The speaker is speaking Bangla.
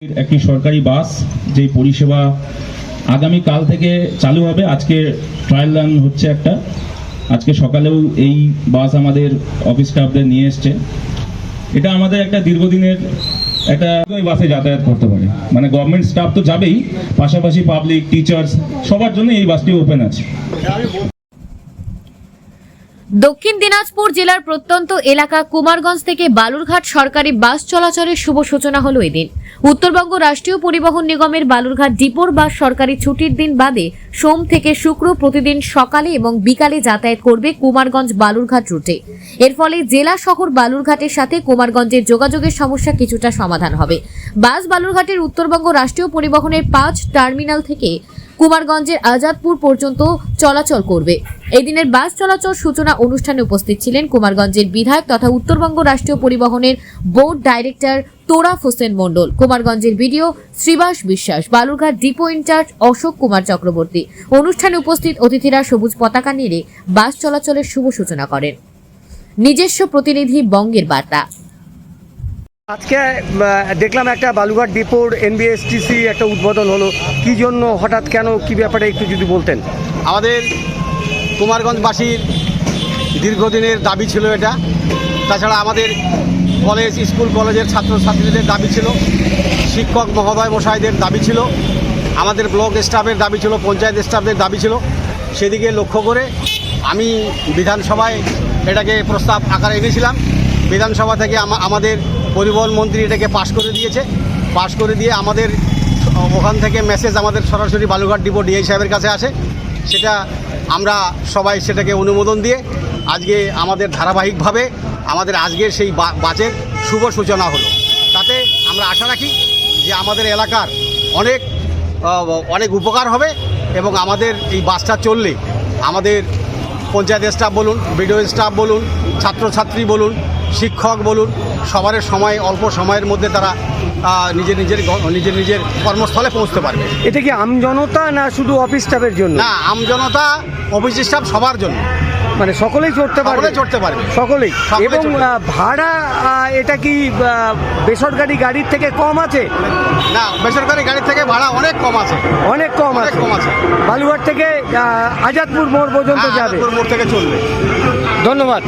একটি সরকারি বাস যে পরিষেবা আগামী কাল থেকে চালু হবে। আজকে ট্রায়াল রান হচ্ছে একটা, আজকে সকালেও এই বাস আমাদের অফিস স্টাফদের নিয়ে এসছে। এটা আমাদের একটা দীর্ঘদিনের একটা বাসে যাতায়াত করতে পারে, মানে গভর্নমেন্ট স্টাফ তো যাবেই, পাশাপাশি পাবলিক টিচার্স সবার জন্য এই বাসটি ওপেন আছে। দক্ষিণ দিনাজপুর জেলার প্রত্যন্ত এলাকা কুমারগঞ্জ থেকে বালুরঘাট সরকারি বাস চলাচলের শুভ সূচনা হলো এদিন। উত্তরবঙ্গ রাষ্ট্রীয় পরিবহন নিগমের বালুরঘাট ডিপোর বাস সরকারি ছুটির দিন বাদে সোম থেকে শুক্র প্রতিদিন সকালে এবং বিকালে যাতায়াত করবে কুমারগঞ্জ বালুরঘাট রুটে। এর ফলে জেলা শহর বালুরঘাটের সাথে কুমারগঞ্জের যোগাযোগের সমস্যা কিছুটা সমাধান হবে। বাস বালুরঘাটের উত্তরবঙ্গ রাষ্ট্রীয় পরিবহনের 5 টার্মিনাল থেকে কুমারগঞ্জের আজাদপুর পর্যন্ত চলাচল করবে। এই দিনের বাস চলাচল সূচনা অনুষ্ঠানে উপস্থিত ছিলেন কুমারগঞ্জের বিধায়ক তথা উত্তরবঙ্গ রাষ্ট্রীয় পরিবহনের বোর্ড ডাইরেক্টর তোরাফ হোসেন মণ্ডল, কুমারগঞ্জের বিডিও শ্রীবাস বিশ্বাস, বালুরঘাট ডিপো ইনচার্জ অশোক কুমার চক্রবর্তী। অনুষ্ঠানে উপস্থিত অতিথিরা সবুজ পতাকা নেড়ে বাস চলাচলের শুভ সূচনা করেন। নিজস্ব প্রতিনিধি বঙ্গের বার্তা। আজকে দেখলাম একটা বালুরঘাট ডিপোর এনবিএসটিসি একটা উদ্বোধন হলো, কি জন্য, হঠাৎ, কেন, কি ব্যাপারে একটু যদি বলতেন। আমাদের কুমারগঞ্জবাসীর দীর্ঘদিনের দাবি ছিল এটা। তাছাড়া আমাদের কলেজ, স্কুল কলেজের ছাত্রছাত্রীদের দাবি ছিল, শিক্ষক মহোদয় মশাইদের দাবি ছিল, আমাদের ব্লক স্টাফের দাবি ছিল, পঞ্চায়েত স্টাফদের দাবি ছিল। সেদিকে লক্ষ্য করে আমি বিধানসভায় এটাকে প্রস্তাব আকারে এনেছিলাম। বিধানসভা থেকে আমাদের পরিবহন মন্ত্রী এটাকে পাশ করে দিয়েছে। পাশ করে দিয়ে আমাদের ওখান থেকে মেসেজ আমাদের সরাসরি বালুরঘাট ডিপো ডিআই সাহেবের কাছে আসে। সেটা আমরা সবাই সেটাকে অনুমোদন দিয়ে আজকে আমাদের ধারাবাহিকভাবে আমাদের আজকের সেই বাসের শুভ সূচনা হলো। তাতে আমরা আশা রাখি যে আমাদের এলাকার অনেক উপকার হবে এবং আমাদের এই বাসটা চললে আমাদের পঞ্চায়েত স্টাফ বলুন, বিডিও স্টাফ বলুন, ছাত্রছাত্রী বলুন, শিক্ষক বলুন, সবার সময় অল্প সময়ের মধ্যে তারা নিজের নিজের কর্মস্থলে পৌঁছতে পারবে। এটা কি আমজনতা না শুধু অফিস স্টাফের জন্য? না, আমজনতা, অফিস স্টাফ সবার জন্য, মানে সকলেই চড়তে পারবে। সকলেই। এবং ভাড়া এটা কি বেসরকারি গাড়ির থেকে কম আছে? না, বেসরকারি গাড়ির থেকে ভাড়া অনেক কম আছে। অনেক কম আছে। বালুরঘাট থেকে আজাদপুর মোড় পর্যন্ত যাবে, আজাদপুর মোড় থেকে চলবে। ধন্যবাদ।